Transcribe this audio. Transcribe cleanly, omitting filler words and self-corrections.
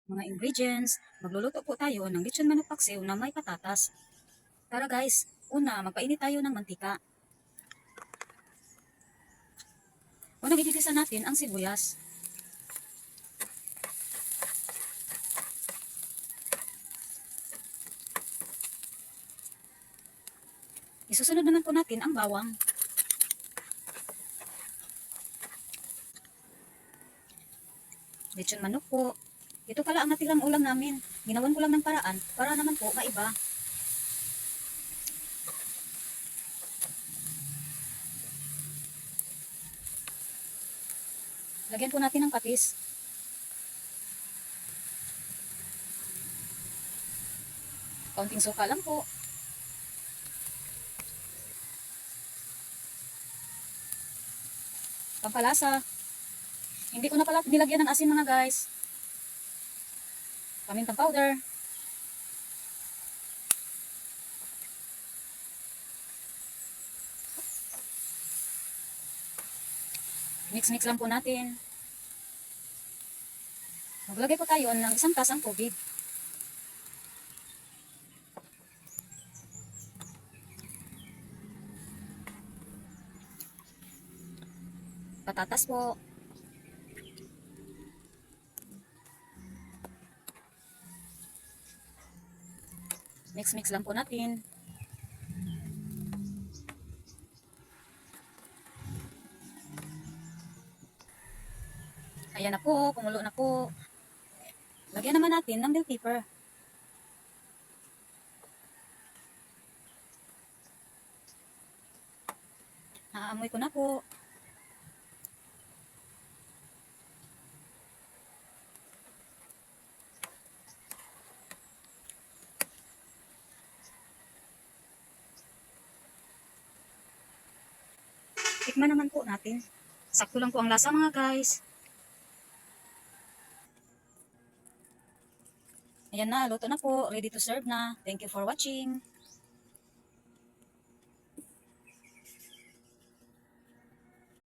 mga ingredients. Magluluto po tayo ng lechon manok paksiw na may patatas. Tara guys, una magpainit tayo ng mantika. Unang igigisa natin ang sibuyas. Isusunod naman po natin ang bawang. Lechon manok po. Ito pala ang natirang ulam namin. Ginawan ko lang ng paraan para naman po maiba. Lagyan po natin ng patis. Kaunting suka lang po. Pampalasa. Hindi ko na pala nilagyan ng asin mga guys. Pamintang powder. Mix-mix lang po natin. Maglagay po tayo ng isang tasang tubig. Patatas po. Mix-mix lang po natin. Ayan na po, kumulo na po. Lagyan naman natin ng bell pepper. Naaamoy ko na po. Tikman naman po natin. Sakto lang po ang lasa mga guys. Ayan na, luto na po. Ready to serve na. Thank you for watching.